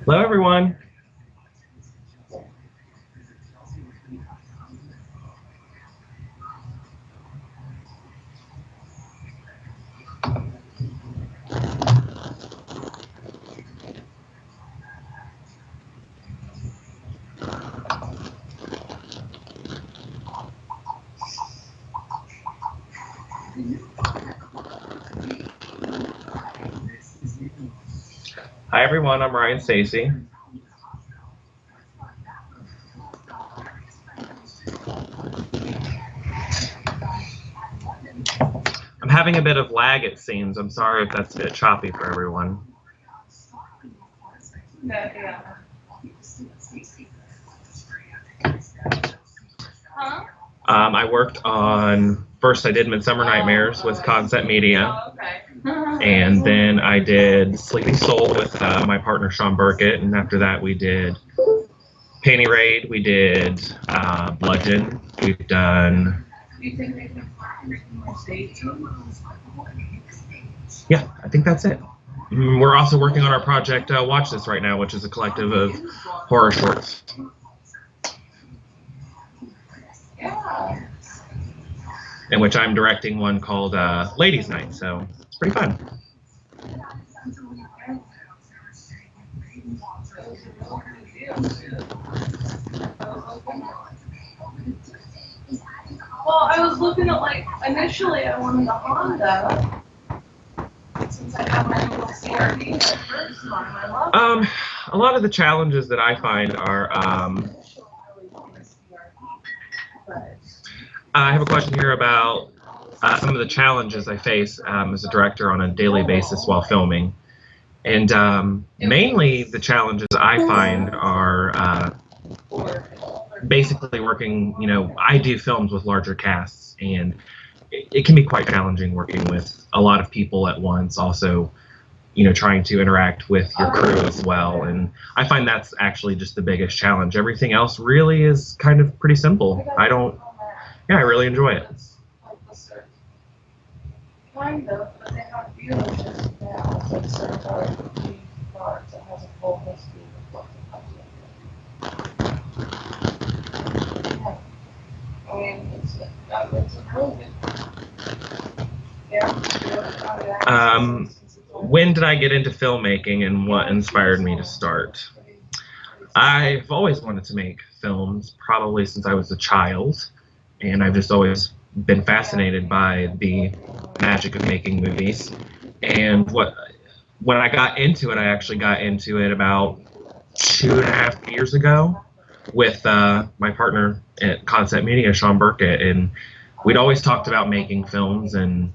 Hello, everyone. Hi, everyone. I'm Ryan Stacy. I'm having a bit of lag, it seems. I'm sorry if that's a bit choppy for everyone. I worked on, first I did Midsummer Nightmares with Concept Media, and then I did Sleeping Soul with my partner Sean Burkett, and after that we did Panty Raid, we did Bludgeon, we've done... Yeah, I think that's it. We're also working on our project Watch This right now, which is a collective of horror shorts. In which I'm directing one called Ladies Night, so it's pretty fun. Well, I was looking at, like, initially I wanted a Honda, since I have my little CRV, my first one, I love it. A lot of the challenges that I find are, I have a question here about some of the challenges I face as a director on a daily basis while filming. And mainly the challenges I find are basically working, you know, I do films with larger casts, and it can be quite challenging working with a lot of people at once, also, you know, trying to interact with your crew as well. And I find that's actually just the biggest challenge. Everything else really is kind of pretty simple. I really enjoy it. Kind of, but they have dealerships now, so it's sort of like G cars that has a full history of what the yeah. I mean, it's a really good. When did I get into filmmaking and what inspired me to start? I've always wanted to make films, probably since I was a child, and I've just always been fascinated by the magic of making movies. And when I got into it, I actually got into it about 2.5 years ago with my partner at Concept Media, Sean Burkett, and we'd always talked about making films, and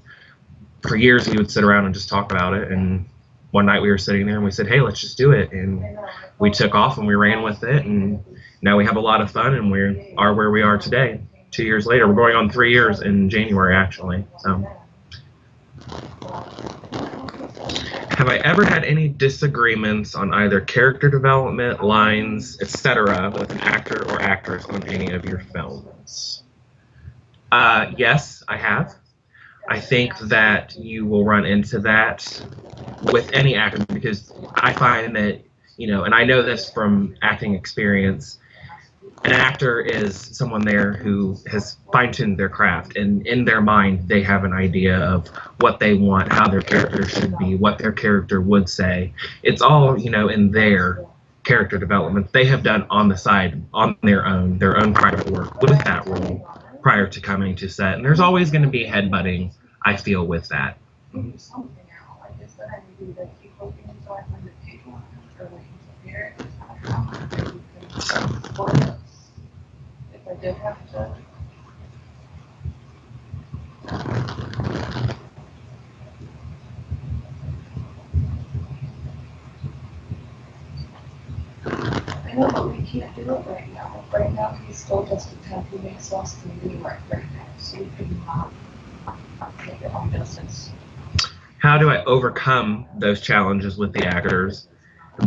for years we would sit around and just talk about it. And one night we were sitting there and we said, hey, let's just do it. And we took off and we ran with it, and now we have a lot of fun, and we are where we are today. 2 years later, we're going on 3 years in January, actually. So, have I ever had any disagreements on either character development, lines, etc., with an actor or actress on any of your films? Yes, I have. I think that you will run into that with any actor, because I find that, you know, and I know this from acting experience, an actor is someone there who has fine-tuned their craft, and in their mind they have an idea of what they want, how their character should be, what their character would say. It's all, you know, in their character development they have done on the side, on their own private work with that role prior to coming to set. And there's always going to be headbutting, I feel, with that. I did have to. I know, but we can't can't do it right now. Right now, he's still just a temp. He makes less than me right now, so we could not take it long distance. How do I overcome those challenges with the actors?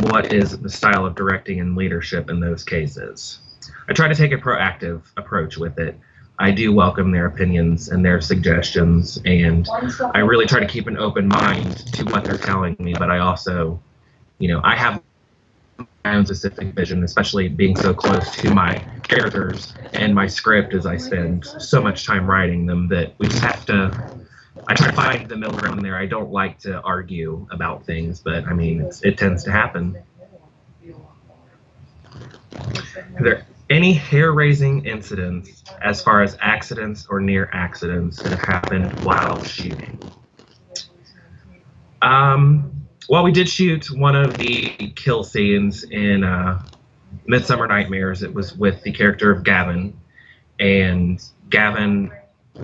What is the style of directing and leadership in those cases? I try to take a proactive approach with it. I do welcome their opinions and their suggestions, and I really try to keep an open mind to what they're telling me, but I also, I have my own specific vision, especially being so close to my characters and my script as I spend so much time writing them that we just have to. I try to find the middle ground there. I don't like to argue about things, but I mean, it tends to happen. Are there any hair-raising incidents as far as accidents or near accidents that have happened while shooting? Well, we did shoot one of the kill scenes in Midsummer Nightmares. It was with the character of Gavin, and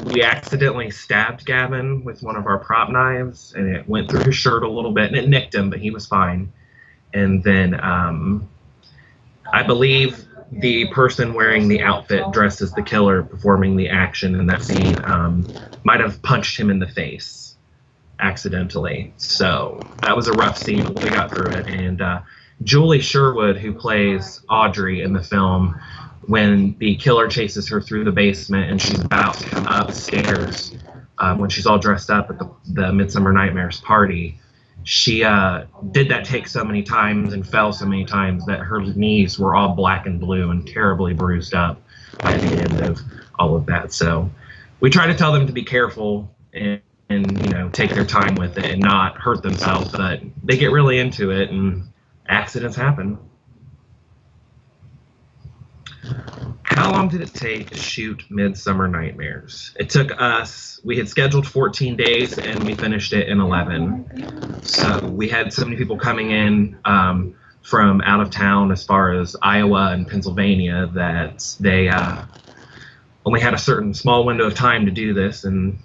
we accidentally stabbed Gavin with one of our prop knives, and it went through his shirt a little bit, and it nicked him, but he was fine. And then I believe the person wearing the outfit dressed as the killer performing the action in that scene might have punched him in the face accidentally. So that was a rough scene, but we got through it. And Julie Sherwood, who plays Audrey in the film, when the killer chases her through the basement and she's about to come upstairs, when she's all dressed up at the Midsummer Nightmares party, she did that take so many times and fell so many times that her knees were all black and blue and terribly bruised up by the end of all of that. So we try to tell them to be careful and take their time with it and not hurt themselves, but they get really into it and accidents happen. How long did it take to shoot Midsummer Nightmares? It took us, we had scheduled 14 days and we finished it in 11. So we had so many people coming in from out of town as far as Iowa and Pennsylvania that they only had a certain small window of time to do this, and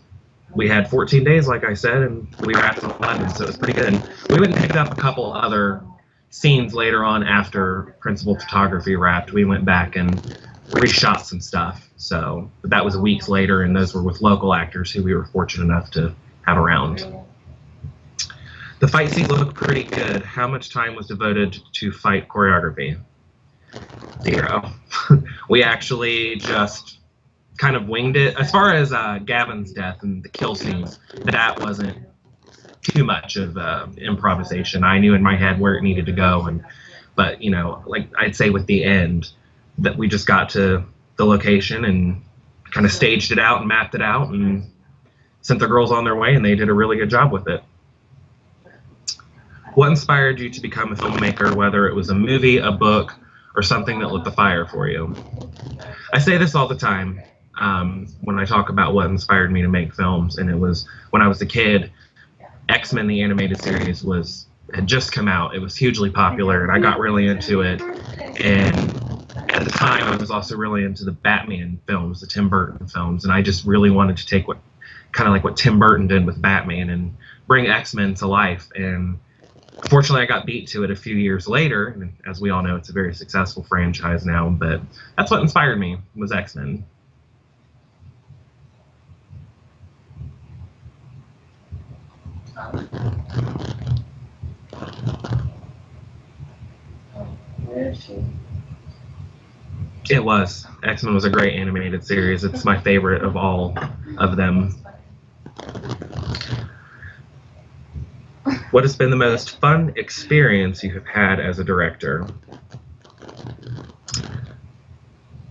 we had 14 days, like I said, and we wrapped in 11, so it was pretty good. We went and picked up a couple other scenes later on after principal photography wrapped. We went back and reshot some stuff. So, but that was weeks later, and those were with local actors who we were fortunate enough to have around. The fight scenes look pretty good. How much time was devoted to fight choreography? 0. We actually just kind of winged it. As far as Gavin's death and the kill scenes, that wasn't too much of improvisation. I knew in my head where it needed to go, but like I'd say with the end, that we just got to the location and kind of staged it out and mapped it out and sent the girls on their way, and they did a really good job with it. What inspired you to become a filmmaker, whether it was a movie, a book, or something that lit the fire for you? I say this all the time when I talk about what inspired me to make films, and it was when I was a kid. X-Men the animated series had just come out. It was hugely popular, and I got really into it. And at the time, I was also really into the Batman films, the Tim Burton films, and I just really wanted to take what Tim Burton did with Batman and bring X-Men to life. And unfortunately, I got beat to it a few years later, and as we all know, it's a very successful franchise now, but that's what inspired me, was X-Men. Where is she? It was. X-Men was a great animated series. It's my favorite of all of them. What has been the most fun experience you have had as a director?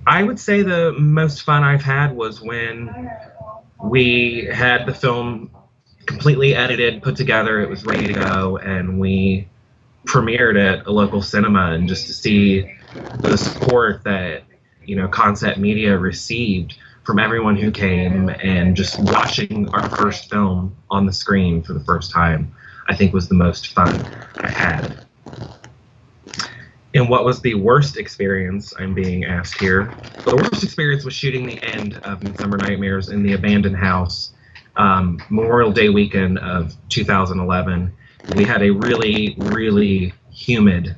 I would say the most fun I've had was when we had the film completely edited, put together, it was ready to go, and we premiered at a local cinema, and just to see the support that Concept Media received from everyone who came, and just watching our first film on the screen for the first time, I think was the most fun I had. And what was the worst experience? I'm being asked here. The worst experience was shooting the end of Midsummer Nightmares in the abandoned house, Memorial Day weekend of 2011. We had a really, really humid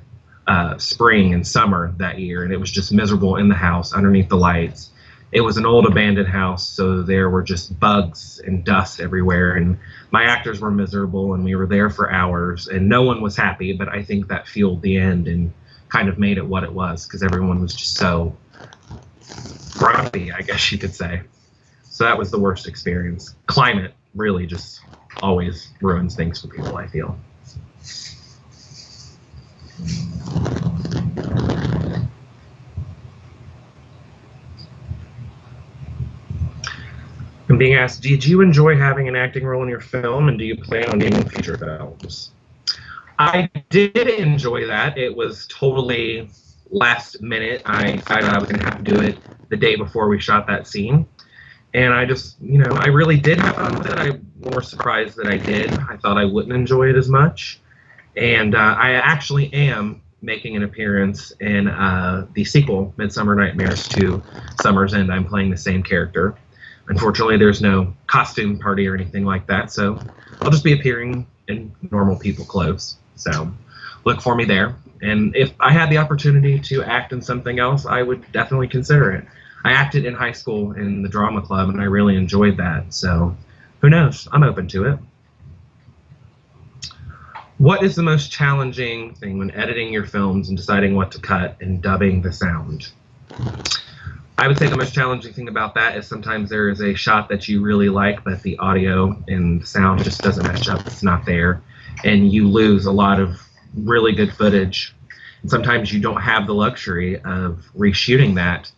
spring and summer that year, and it was just miserable in the house underneath the lights. It was an old abandoned house, so there were just bugs and dust everywhere, and my actors were miserable, and we were there for hours, and no one was happy, but I think that fueled the end and kind of made it what it was, because everyone was just so grumpy, I guess you could say. So that was the worst experience. Climate really just always ruins things for people, I feel. I'm being asked, did you enjoy having an acting role in your film, and do you plan on doing future films? I did enjoy that. It was totally last minute. I decided I was going to have to do it the day before we shot that scene. And I just, I really did have fun with it. I'm more surprised that I did. I thought I wouldn't enjoy it as much. And I actually am making an appearance in the sequel, Midsummer Nightmares to Summer's End. I'm playing the same character. Unfortunately, there's no costume party or anything like that, so I'll just be appearing in normal people clothes. So look for me there. And if I had the opportunity to act in something else, I would definitely consider it. I acted in high school in the drama club, and I really enjoyed that. So who knows? I'm open to it. What is the most challenging thing when editing your films and deciding what to cut and dubbing the sound? I would say the most challenging thing about that is sometimes there is a shot that you really like, but the audio and the sound just doesn't match up. It's not there. And you lose a lot of really good footage. And sometimes you don't have the luxury of reshooting that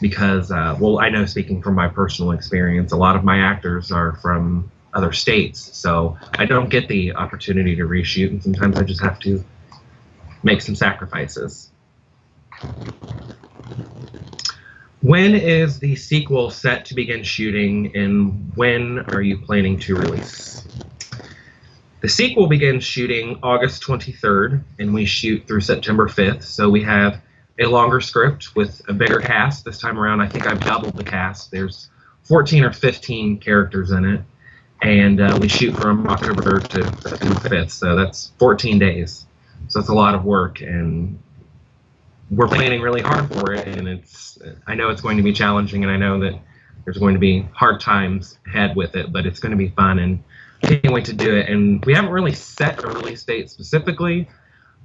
because, I know, speaking from my personal experience, a lot of my actors are from other states. So I don't get the opportunity to reshoot, and sometimes I just have to make some sacrifices. When is the sequel set to begin shooting, and when are you planning to release? The sequel begins shooting August 23rd, and we shoot through September 5th, so we have a longer script with a bigger cast. This time around, I think I've doubled the cast. There's 14 or 15 characters in it, and we shoot from October to September 5th, so that's 14 days. So it's a lot of work, and we're planning really hard for it, and I know it's going to be challenging, and I know that there's going to be hard times ahead with it, but it's going to be fun, and I can't wait to do it. And we haven't really set a release date specifically.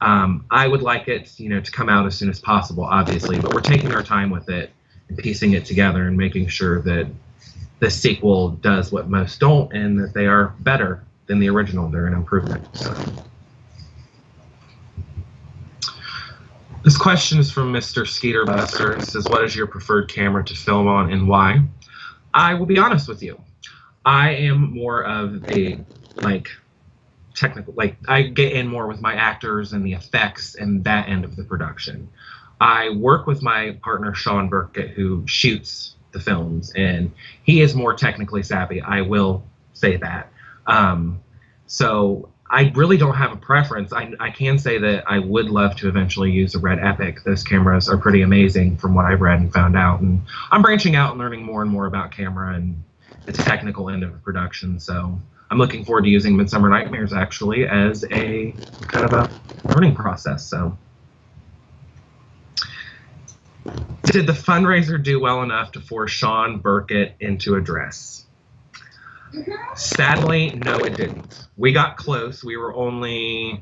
I would like it, to come out as soon as possible, obviously, but we're taking our time with it and piecing it together and making sure that the sequel does what most don't, and that they are better than the original. They're an improvement. So. This question is from Mr. Skeeter Buster. It says, what is your preferred camera to film on and why? I will be honest with you. I am more of a, technical, I get in more with my actors and the effects and that end of the production. I work with my partner, Sean Burkett, who shoots the films, and he is more technically savvy. I will say that. So I really don't have a preference. I can say that I would love to eventually use a Red Epic. Those cameras are pretty amazing from what I've read and found out. And I'm branching out and learning more and more about camera and the technical end of production. So I'm looking forward to using Midsummer Nightmares actually as a kind of a learning process. So did the fundraiser do well enough to force Sean Burkett into a dress? Sadly, no, it didn't. We got close. We were only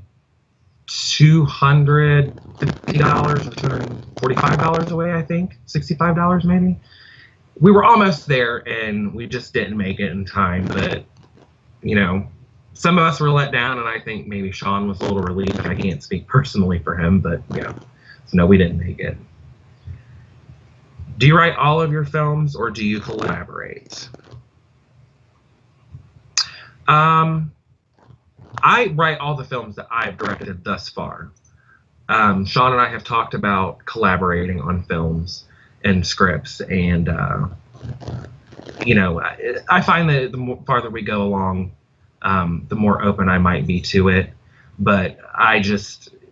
$250 or $245 away, I think. $65 maybe. We were almost there, and we just didn't make it in time. But, some of us were let down, and I think maybe Sean was a little relieved. I can't speak personally for him, but, So, no, we didn't make it. Do you write all of your films, or do you collaborate? I write all the films that I've directed thus far. Sean and I have talked about collaborating on films and scripts, and I find that the farther we go along, the more open I might be to it. But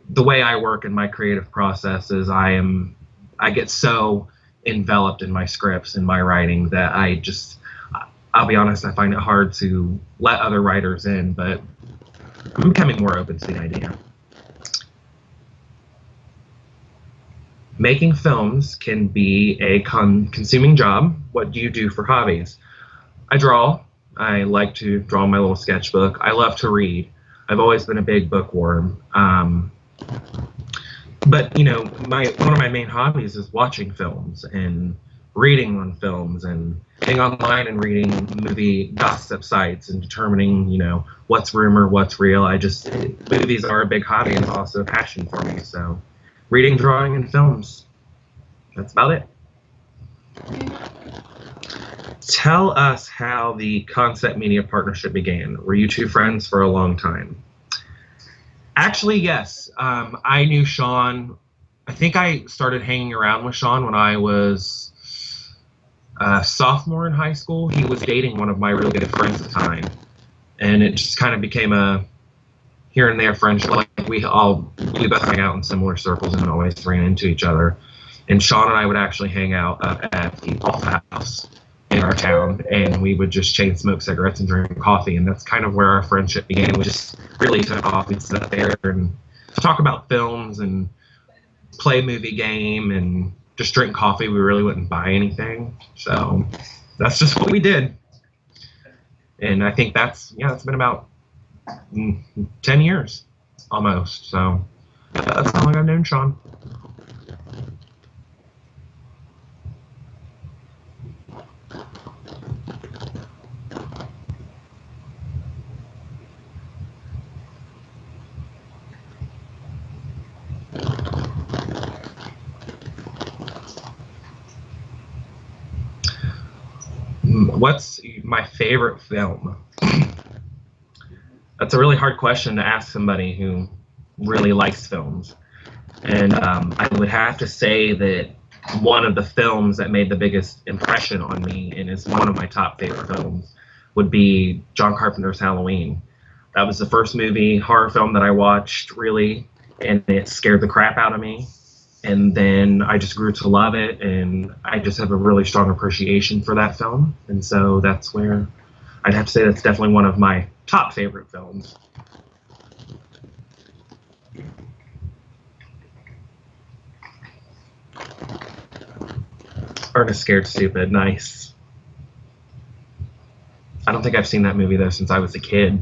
the way I work in my creative process is I get so enveloped in my scripts and my writing that I'll be honest, I find it hard to let other writers in, but I'm becoming more open to the idea. Making films can be a consuming job. What do you do for hobbies? I draw. I like to draw my little sketchbook. I love to read. I've always been a big bookworm. But one of my main hobbies is watching films and reading on films and getting online and reading movie gossip sites and determining what's rumor, what's real. Movies are a big hobby and it's also a passion for me. So reading, drawing, and films. That's about it. Tell us how the Concept Media partnership began. Were you two friends for a long time? Actually, yes. I knew Sean. I think I started hanging around with Sean when I was a sophomore in high school. He was dating one of my really good friends at the time. And it just kind of became a here and there friendship. Like we both hang out in similar circles and always ran into each other. And Sean and I would actually hang out up at the Waffle House in our town, and we would just chain smoke cigarettes and drink coffee, and that's kind of where our friendship began. We just really took off. We'd sit there and talk about films and play a movie game and just drink coffee. We really wouldn't buy anything, so that's just what we did. And I think it's been about 10 years almost, so that's how long I've known Sean. What's my favorite film? That's a really hard question to ask somebody who really likes films. And I would have to say that one of the films that made the biggest impression on me and is one of my top favorite films would be John Carpenter's Halloween. That was the first horror film that I watched, really, and it scared the crap out of me. And then I just grew to love it, and I just have a really strong appreciation for that film. And so that's where I'd have to say that's definitely one of my top favorite films. Ernest Scared Stupid, nice. I don't think I've seen that movie, though, since I was a kid.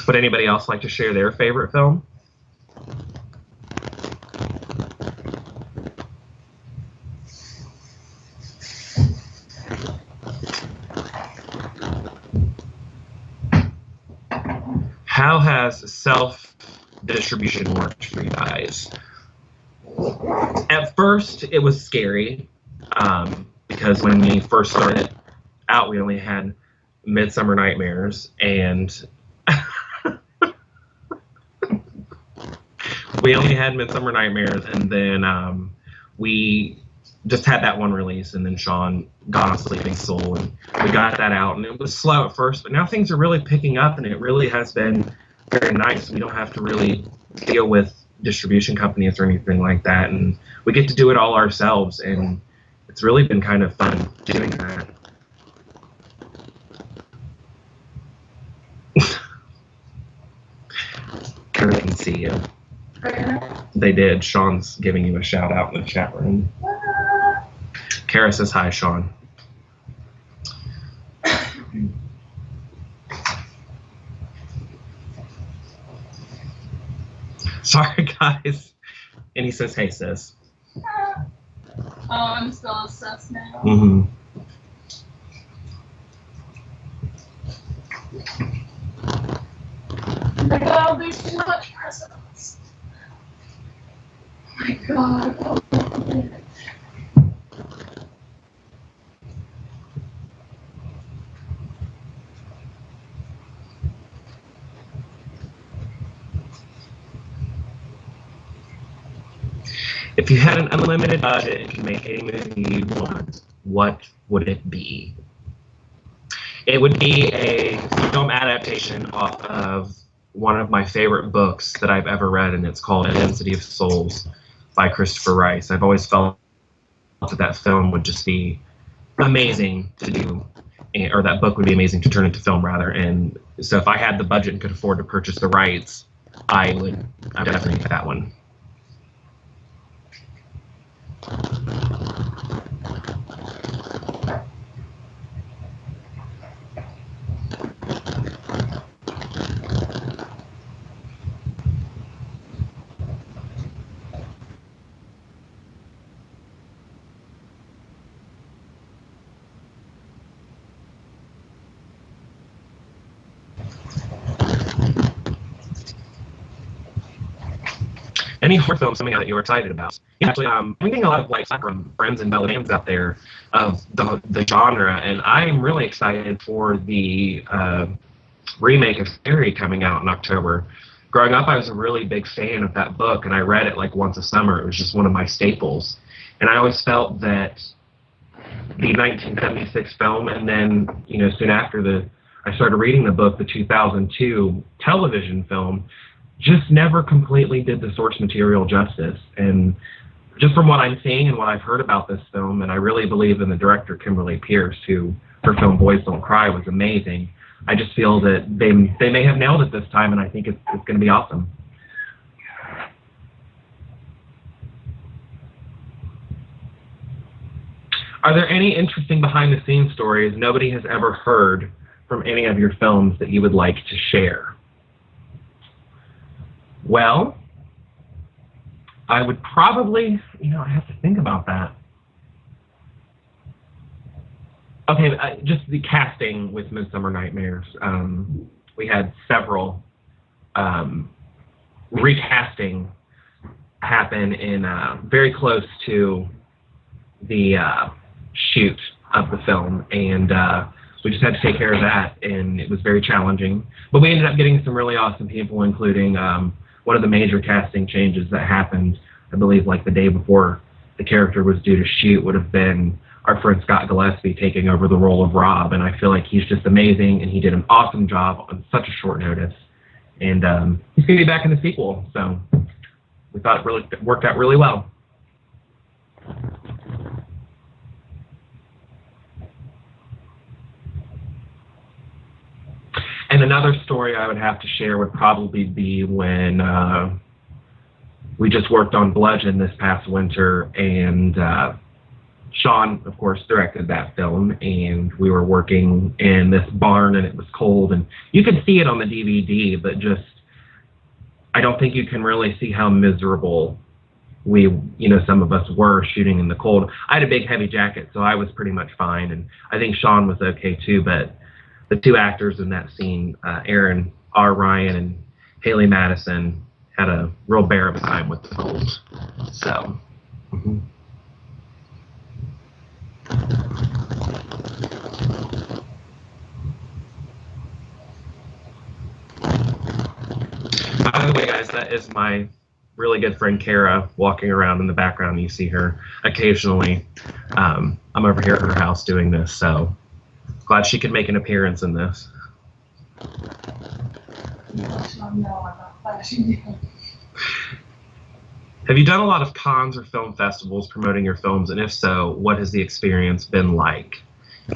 Would anybody else like to share their favorite film? How has self-distribution worked for you guys? At first, it was scary because when we first started out, we only had Midsummer Nightmares, and we only had Midsummer Nightmares, and then we just had that one release, and then Sean got on Sleeping Soul, and we got that out, and it was slow at first, but now things are really picking up, and it really has been very nice. We don't have to really deal with distribution companies or anything like that, and we get to do it all ourselves, and it's really been kind of fun doing that. Kara can see you. They did. Sean's giving you a shout out in the chat room. Kara says hi, Sean. Sorry, guys. And he says, hey, sis. Oh, I'm still obsessed now. Mm-hmm. Oh my God, there's too much presents. Oh my God. Oh. If you had an unlimited budget and could make any movie you want, what would it be? It would be a film adaptation off of one of my favorite books that I've ever read, and it's called Density of Souls by Christopher Rice. I've always felt that film would just be amazing to do. or that book would be amazing to turn into film rather. And so if I had the budget and could afford to purchase the rights, I would definitely get that one. Any horror films coming out that you were excited about? Yeah, actually, I'm getting a lot of likes from friends and fellow fans out there of the genre, and I'm really excited for the remake of Fairy coming out in October. Growing up, I was a really big fan of that book, and I read it like once a summer. It was just one of my staples, and I always felt that the 1976 film, and then soon after I started reading the book, the 2002 television film, just never completely did the source material justice. And just from what I'm seeing and what I've heard about this film, and I really believe in the director Kimberly Pierce, who her film Boys Don't Cry was amazing, I just feel that they may have nailed it this time, and I think it's going to be awesome. Are there any interesting behind-the-scenes stories nobody has ever heard from any of your films that you would like to share? Well, I would probably, I have to think about that. Okay, just the casting with Midsummer Nightmares. We had several recasting happen in very close to the shoot of the film, and we just had to take care of that, and it was very challenging. But we ended up getting some really awesome people, including one of the major casting changes that happened, I believe, like the day before the character was due to shoot, would have been our friend Scott Gillespie taking over the role of Rob, and I feel like he's just amazing, and he did an awesome job on such a short notice. And he's going to be back in the sequel, so we thought it really worked out really well. And another story I would have to share would probably be when we just worked on Bludgeon this past winter, and Sean, of course, directed that film, and we were working in this barn, and it was cold, and you can see it on the DVD, but just, I don't think you can really see how miserable some of us were shooting in the cold. I had a big heavy jacket, so I was pretty much fine, and I think Sean was okay too, but the two actors in that scene, Aaron R. Ryan and Haley Madison, had a real bear of a time with the cold. So, By the way, guys, that is my really good friend Kara walking around in the background. You see her occasionally. I'm over here at her house doing this, so glad she could make an appearance in this. Have you done a lot of cons or film festivals promoting your films, and if so, what has the experience been like?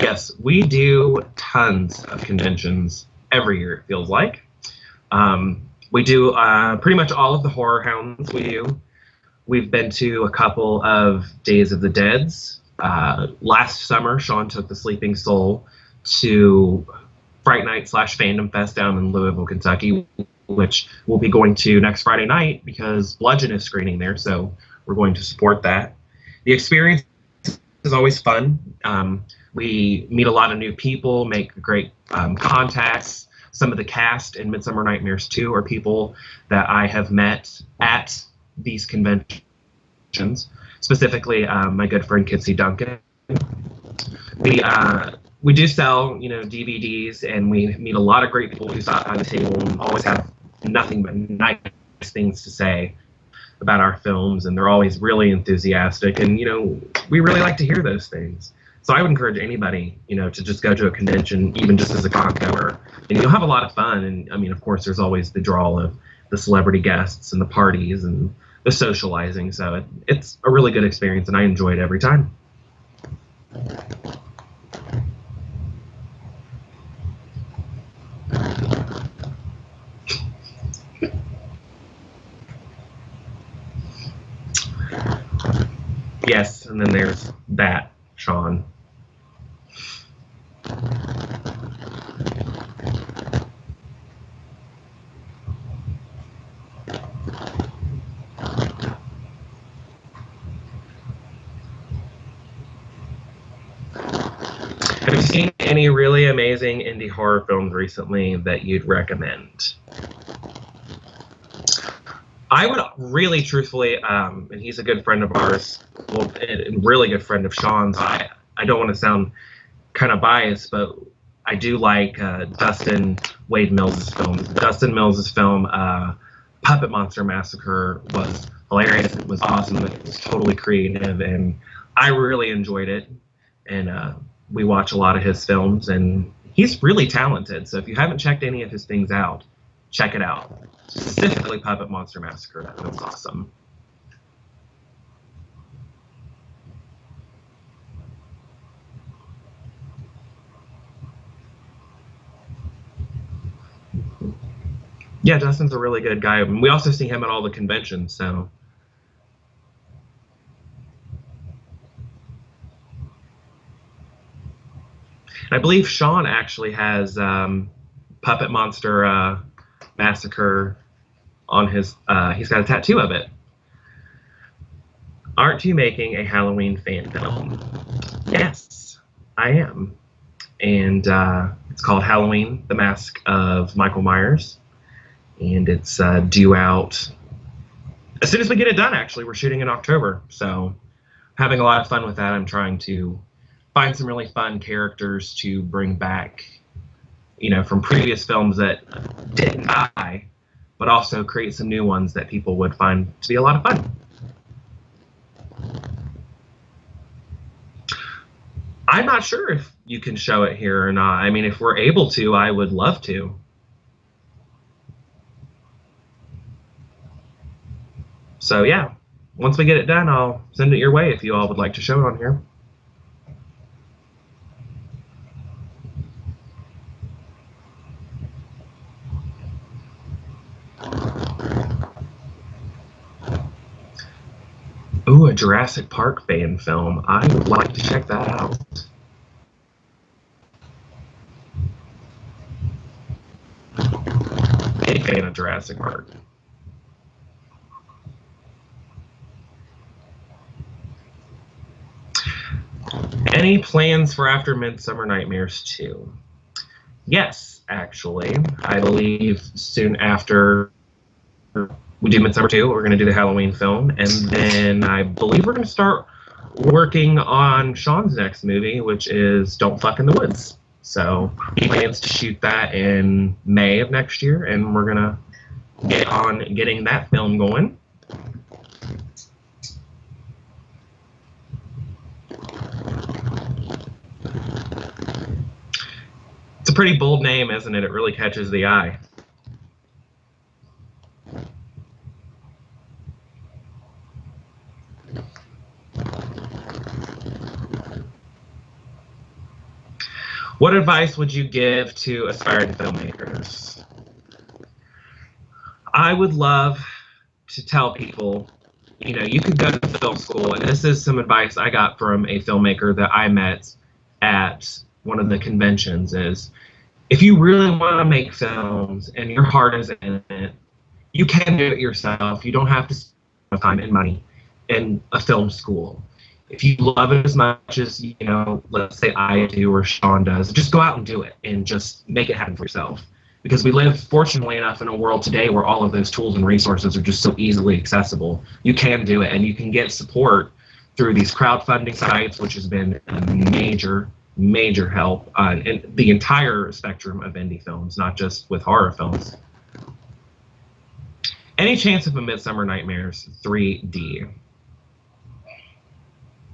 Yes, we do tons of conventions every year, it feels like. We do pretty much all of the horror hounds we do. We've been to a couple of Days of the Deads. Last summer, Sean took The Sleeping Soul to Fright Night / Fandom Fest down in Louisville, Kentucky, which we'll be going to next Friday night because Bludgeon is screening there, so we're going to support that. The experience is always fun. We meet a lot of new people, make great contacts. Some of the cast in Midsummer Nightmares 2 are people that I have met at these conventions, specifically my good friend Kitsy Duncan. We do sell, DVDs, and we meet a lot of great people who stop by the table and always have nothing but nice things to say about our films, and they're always really enthusiastic, and we really like to hear those things. So I would encourage anybody, to just go to a convention, even just as a con-goer, and you'll have a lot of fun. And I mean, of course, there's always the draw of the celebrity guests and the parties and the socializing. So it's a really good experience, and I enjoy it every time. Yes, and then there's that, Sean. Have you seen any really amazing indie horror films recently that you'd recommend? I would really truthfully, and he's a good friend of ours, well, and really good friend of Sean's. I don't want to sound kind of biased, but I do like Dustin Wade Mills' films. Dustin Mills' film, Puppet Monster Massacre, was hilarious. It was awesome. It was totally creative, and I really enjoyed it. And we watch a lot of his films, and he's really talented. So if you haven't checked any of his things out, check it out. Specifically, Puppet Monster Massacre. That was awesome. Yeah, Justin's a really good guy. We also see him at all the conventions, so. I believe Sean actually has Puppet Monster Massacre on his, he's got a tattoo of it. Aren't you making a Halloween fan film? Yes, I am. And it's called Halloween, The Mask of Michael Myers. And it's due out as soon as we get it done, actually. We're shooting in October, so having a lot of fun with that. I'm trying to find some really fun characters to bring back, you know, from previous films that didn't die, but also create some new ones that people would find to be a lot of fun. I'm not sure if you can show it here or not. I mean, if we're able to, I would love to. So yeah, once we get it done, I'll send it your way if you all would like to show it on here. Ooh, a Jurassic Park fan film. I would like to check that out. Big fan of Jurassic Park. Any plans for after Midsummer Nightmares 2? Yes, actually. I believe soon after we do Midsummer 2, we're going to do the Halloween film. And then I believe we're going to start working on Sean's next movie, which is Don't Fuck in the Woods. So he plans to shoot that in May of next year, and we're going to get on getting that film going. It's a pretty bold name, isn't it? It really catches the eye. What advice would you give to aspiring filmmakers? I would love to tell people, you know, you could go to film school, and this is some advice I got from a filmmaker that I met at one of the conventions, is if you really want to make films and your heart is in it, you can do it yourself. You don't have to spend time and money in a film school. If you love it as much as, you know, let's say I do or Sean does, just go out and do it and just make it happen for yourself. Because we live, fortunately enough, in a world today where all of those tools and resources are just so easily accessible. You can do it, and you can get support through these crowdfunding sites, which has been a major help in the entire spectrum of indie films, not just with horror films. Any chance of a Midsummer Nightmares 3D?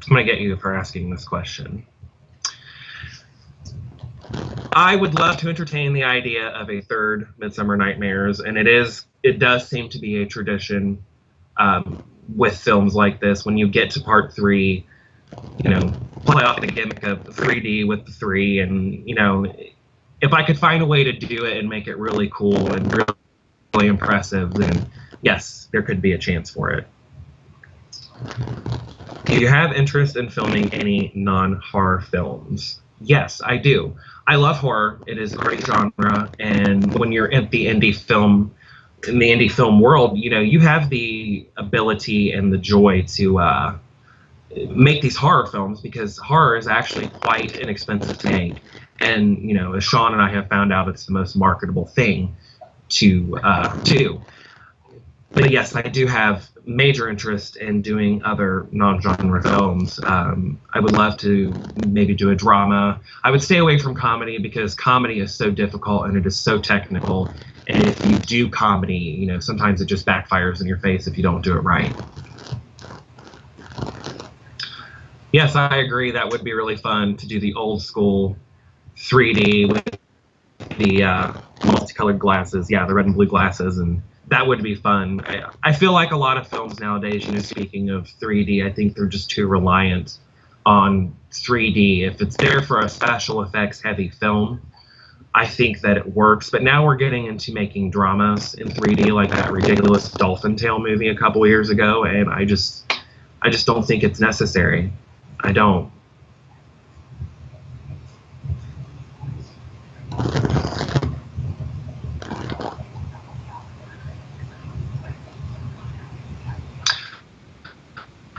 I'm going to get you for asking this question. I would love to entertain the idea of a third Midsummer Nightmares, and it does seem to be a tradition with films like this. When you get to part 3, you know, play off the gimmick of 3D with the 3, and, you know, if I could find a way to do it and make it really cool and really impressive, then yes, there could be a chance for it. Do you have interest in filming any non-horror films? Yes, I do. I love horror. It is a great genre, and when you're in the indie film world, you know, you have the ability and the joy to make these horror films because horror is actually quite inexpensive to make. And, you know, as Sean and I have found out, it's the most marketable thing to do. But yes, I do have major interest in doing other non-genre films. I would love to maybe do a drama. I would stay away from comedy because comedy is so difficult and it is so technical. And if you do comedy, you know, sometimes it just backfires in your face if you don't do it right. Yes, I agree. That would be really fun to do the old school 3D with the multicolored glasses. Yeah, the red and blue glasses, and that would be fun. I feel like a lot of films nowadays, you know, speaking of 3D, I think they're just too reliant on 3D. If it's there for a special effects heavy film, I think that it works. But now we're getting into making dramas in 3D, like that ridiculous Dolphin Tale movie a couple years ago, and I just don't think it's necessary. I don't.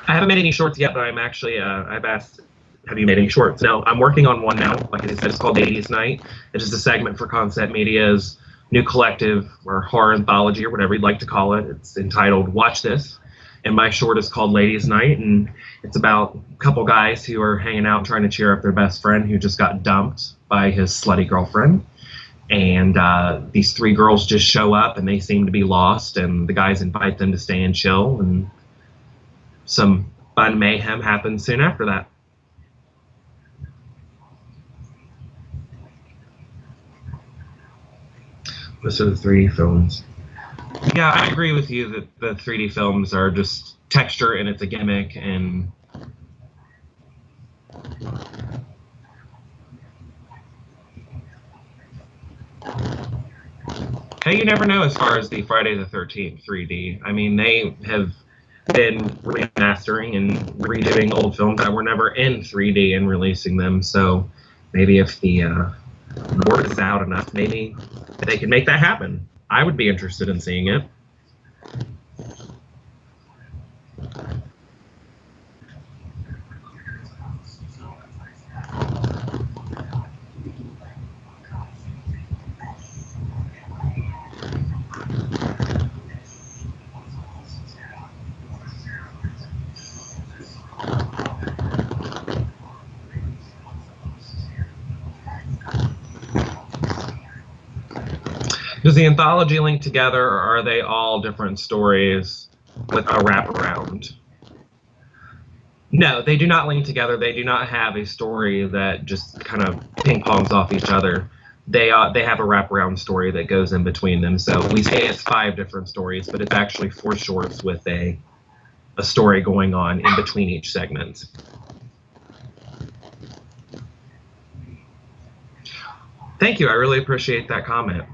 I haven't made any shorts yet, but I'm actually, I've asked, have you made any shorts? No, I'm working on one now. Like I said, it's called Ladies Night. It's just a segment for Concept Media's new collective or horror anthology or whatever you'd like to call it. It's entitled Watch This. And my short is called Ladies Night. And it's about a couple guys who are hanging out trying to cheer up their best friend who just got dumped by his slutty girlfriend. And these three girls just show up and they seem to be lost. And the guys invite them to stay and chill. And some fun mayhem happens soon after that. Those are the 3D films. Yeah, I agree with you that the 3D films are just texture and it's a gimmick and hey, you never know as far as the Friday the 13th 3D. I mean, they have been remastering and redoing old films that were never in 3D and releasing them. So maybe if the word is out enough, maybe they can make that happen. I would be interested in seeing it. Does the anthology link together, or are they all different stories with a wraparound? No, they do not link together. They do not have a story that just kind of ping-pongs off each other. They have a wraparound story that goes in between them. So we say it's 5 different stories, but it's actually 4 shorts with a story going on in between each segment. Thank you. I really appreciate that comment.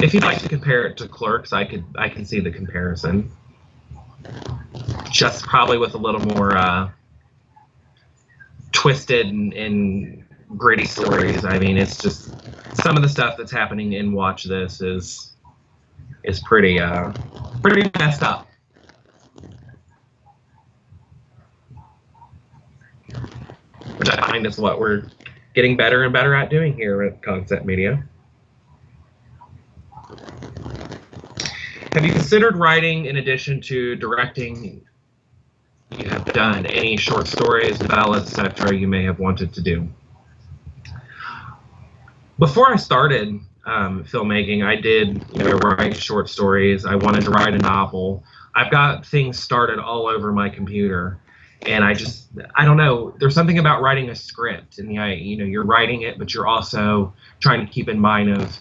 If you'd like to compare it to Clerks, I can see the comparison. Just probably with a little more twisted and gritty stories. I mean, it's just some of the stuff that's happening in Watch This is pretty messed up. Which I find is what we're getting better and better at doing here at Concept Media. Have you considered writing in addition to directing? You have done any short stories, novellas, etc. you may have wanted to do? Before I started filmmaking, I did write short stories. I wanted to write a novel. I've got things started all over my computer, and I don't know. There's something about writing a script, and you're writing it, but you're also trying to keep in mind of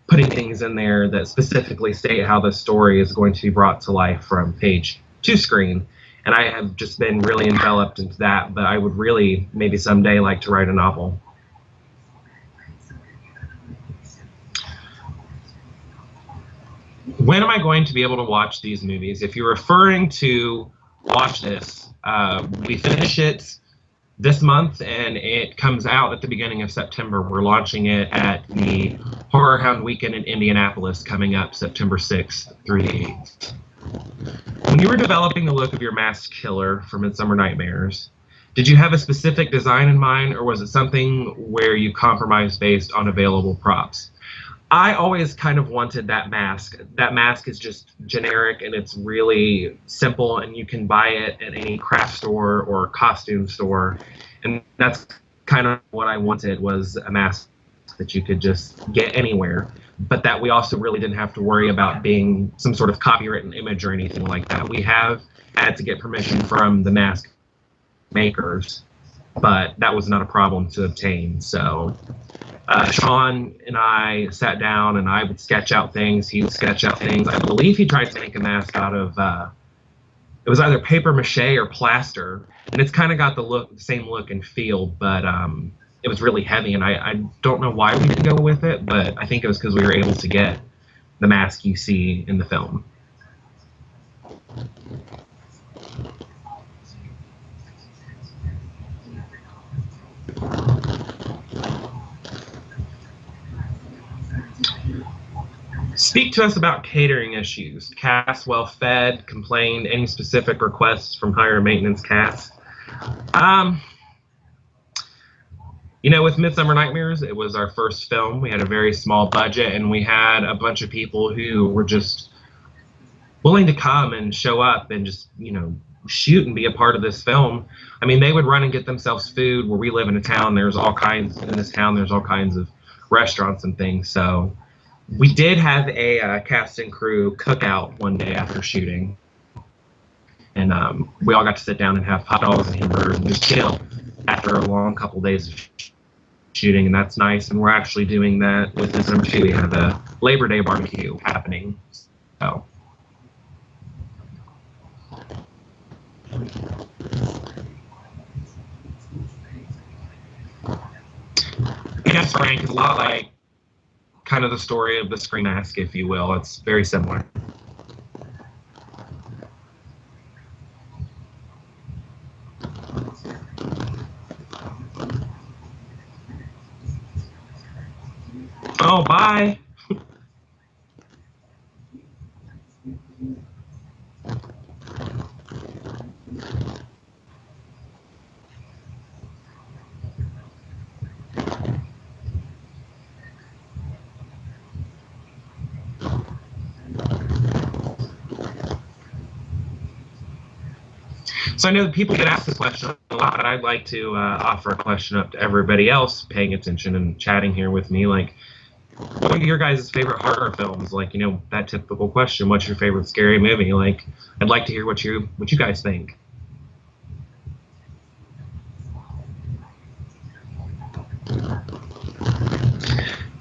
putting things in there that specifically state how the story is going to be brought to life from page to screen. And I have just been really enveloped into that, but I would really maybe someday like to write a novel. When am I going to be able to watch these movies? If you're referring to watch this, we finish it this month and it comes out at the beginning of September. We're launching it at the Horror Hound Weekend in Indianapolis coming up September 6th through the 8th. When you were developing the look of your masked killer for Midsummer Nightmares, did you have a specific design in mind, or was it something where you compromised based on available props? I always kind of wanted that mask. That mask is just generic and it's really simple, and you can buy it at any craft store or costume store. And that's kind of what I wanted, was a mask that you could just get anywhere, but that we also really didn't have to worry about being some sort of copywritten image or anything like that. We have had to get permission from the mask makers, but that was not a problem to obtain. So Sean and I sat down and I would sketch out things. He would sketch out things. I believe he tried to make a mask out of, it was either paper mache or plaster. And it's kind of got the same look and feel, but it was really heavy. And I don't know why we didn't go with it, but I think it was because we were able to get the mask you see in the film. Speak to us about catering issues. Cast well fed, complained, any specific requests from higher maintenance cast? With Midsummer Nightmares, it was our first film. We had a very small budget, and we had a bunch of people who were just willing to come and show up and just, shoot and be a part of this film. I mean, they would run and get themselves food. Where we live in a town, there's all kinds of restaurants and things. So we did have a cast and crew cookout one day after shooting, and we all got to sit down and have hot dogs and hamburgers and just chill after a long couple days of shooting, and that's nice. And we're actually doing that with Midsummer too. We have a Labor Day barbecue happening. So. Yes, Frank, it's a lot like kind of the story of the Scream Mask, if you will. It's very similar. Oh, bye. So I know that people get asked this question a lot, but I'd like to offer a question up to everybody else paying attention and chatting here with me. Like, what are your guys' favorite horror films? Like, that typical question, what's your favorite scary movie? Like, I'd like to hear what you guys think.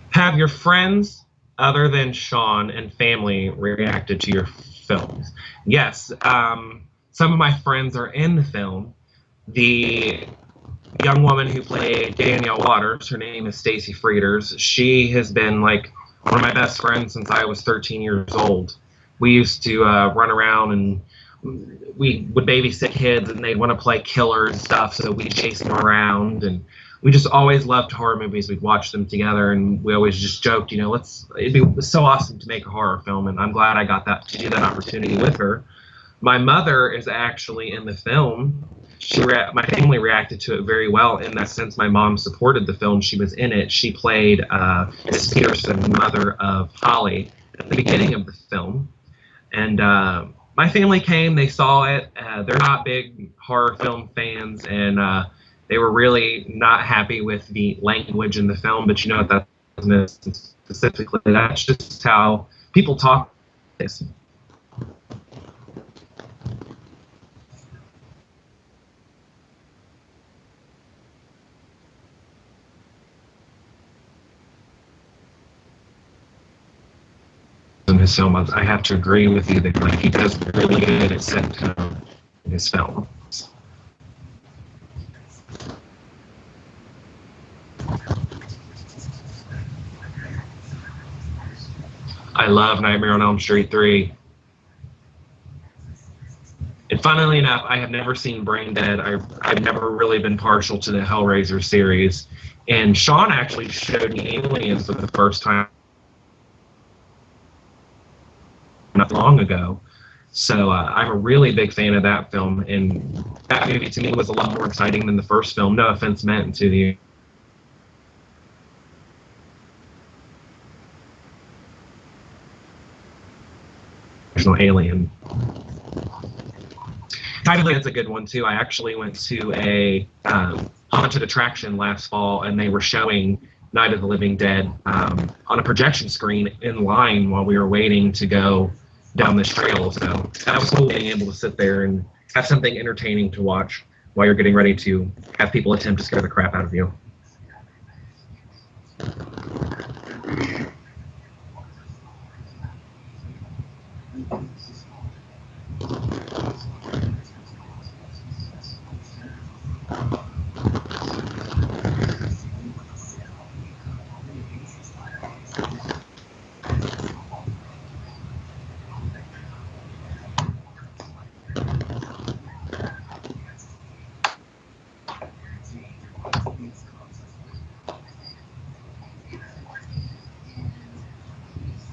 Have your friends, other than Sean, and family reacted to your films? Yes. Some of my friends are in the film. The young woman who played Danielle Waters, her name is Stacy Frieders. She has been like one of my best friends since I was 13 years old. We used to run around and we would babysit kids, and they'd want to play killer and stuff, so we'd chase them around. And we just always loved horror movies. We'd watch them together, and we always just joked, it'd be so awesome to make a horror film, and I'm glad I got to do that opportunity with her. My mother is actually in the film. My family reacted to it very well in that sense. My mom supported the film. She was in it. She played Miss Peterson, mother of Holly, at the beginning of the film. And my family came. They saw it. They're not big horror film fans, and they were really not happy with the language in the film. But that doesn't specifically. That's just how people talk. In his film, I have to agree with you that he does really good at setting tone his films. I love Nightmare on Elm Street 3. And funnily enough, I have never seen Brain Dead. I've never really been partial to the Hellraiser series. And Sean actually showed me Aliens for the first time not long ago. So I'm a really big fan of that film. And that movie to me was a lot more exciting than the first film. No offense meant to the original Alien. It's a good one too. I actually went to a haunted attraction last fall, and they were showing Night of the Living Dead on a projection screen in line while we were waiting to go down this trail. So that was cool being able to sit there and have something entertaining to watch while you're getting ready to have people attempt to scare the crap out of you.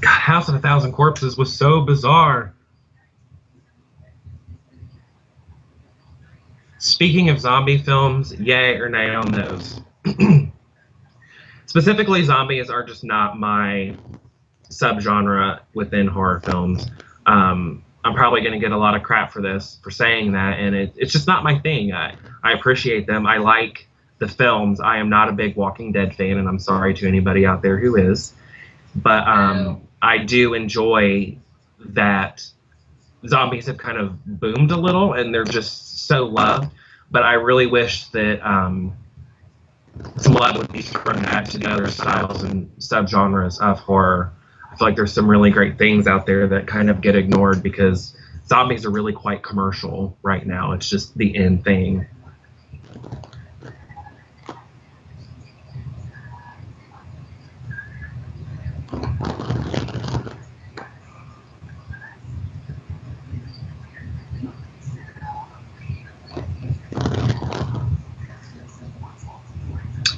House of a Thousand Corpses was so bizarre. Speaking of zombie films, yay or nay on those? Specifically, zombies are just not my subgenre within horror films. I'm probably going to get a lot of crap for this, for saying that, and it's just not my thing. I appreciate them. I like the films. I am not a big Walking Dead fan, and I'm sorry to anybody out there who is. But I do enjoy that zombies have kind of boomed a little, and they're just so loved. But I really wish that some love would be thrown back to the other styles and subgenres of horror. I feel like there's some really great things out there that kind of get ignored because zombies are really quite commercial right now. It's just the in thing.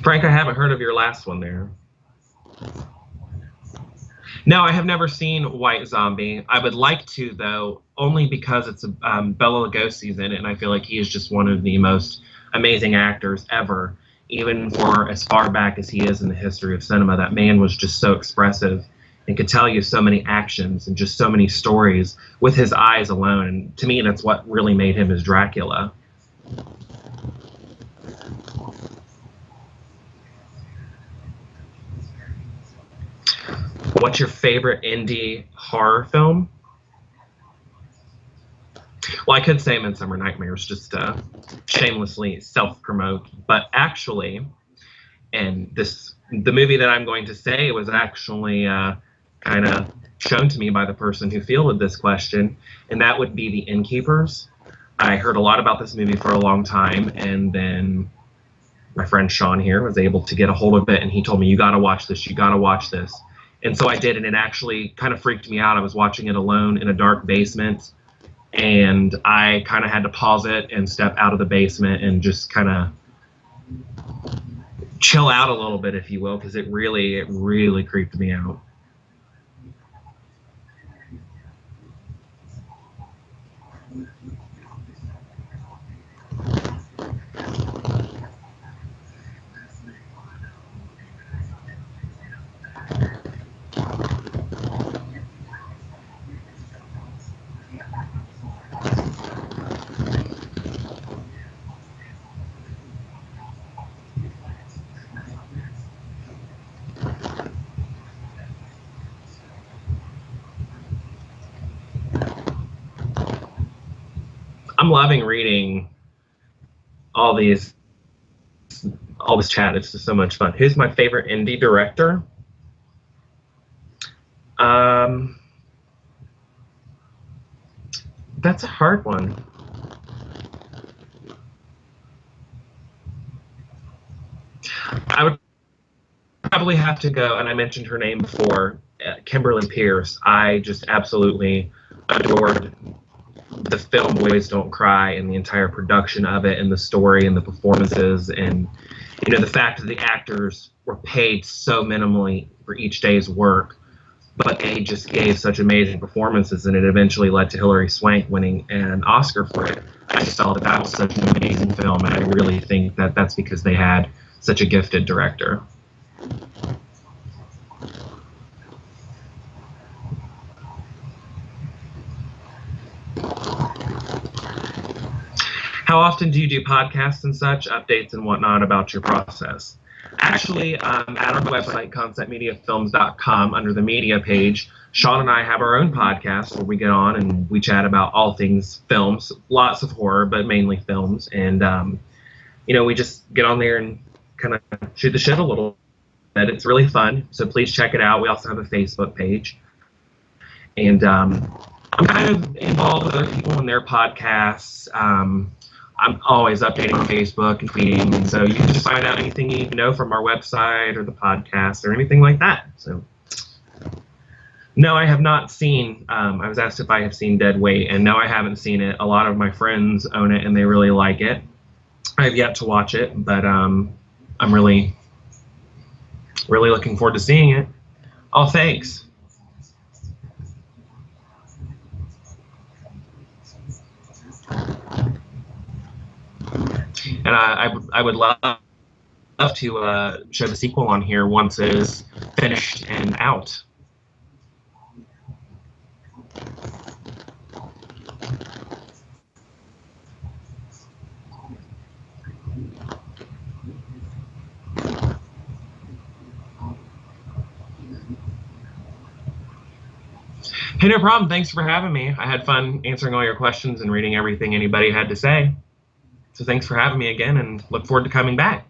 Frank, I haven't heard of your last one there. No, I have never seen White Zombie. I would like to, though, only because it's Bela Lugosi's in it, and I feel like he is just one of the most amazing actors ever, even for as far back as he is in the history of cinema. That man was just so expressive and could tell you so many actions and just so many stories with his eyes alone. And to me, that's what really made him as Dracula. What's your favorite indie horror film? Well, I could say Midsummer Nightmares, just shamelessly self-promote, but actually, and the movie that I'm going to say was actually kind of shown to me by the person who fielded this question, and that would be The Innkeepers. I heard a lot about this movie for a long time, and then my friend Sean here was able to get a hold of it, and he told me, you got to watch this, you got to watch this. And so I did, and it actually kind of freaked me out. I was watching it alone in a dark basement, and I kind of had to pause it and step out of the basement and just kind of chill out a little bit, if you will, because it really creeped me out. I'm loving reading all this chat. It's just so much fun. Who's my favorite indie director? That's a hard one. I would probably have to go, and I mentioned her name before, Kimberly Pierce. I just absolutely adored the film Boys Don't Cry and the entire production of it and the story and the performances and, you know, the fact that the actors were paid so minimally for each day's work, but they just gave such amazing performances, and it eventually led to Hilary Swank winning an Oscar for it. I just felt that that was such an amazing film, and I really think that that's because they had such a gifted director. How often do you do podcasts and such, updates and whatnot about your process? Actually, at our website, conceptmediafilms.com, under the media page, Sean and I have our own podcast where we get on and we chat about all things films, lots of horror, but mainly films. And, you know, we just get on there and kind of shoot the shit a little bit. It's really fun. So please check it out. We also have a Facebook page. And I'm kind of involved with other people in their podcasts. I'm always updating on Facebook and tweeting, and so you can just find out anything you need to know from our website or the podcast or anything like that. So, no, I have not seen, I was asked if I have seen Dead Weight, and no, I haven't seen it. A lot of my friends own it, and they really like it. I have yet to watch it, but I'm really looking forward to seeing it. Oh, thanks. And I would love to show the sequel on here once it is finished and out. Hey, no problem. Thanks for having me. I had fun answering all your questions and reading everything anybody had to say. So thanks for having me again, and look forward to coming back.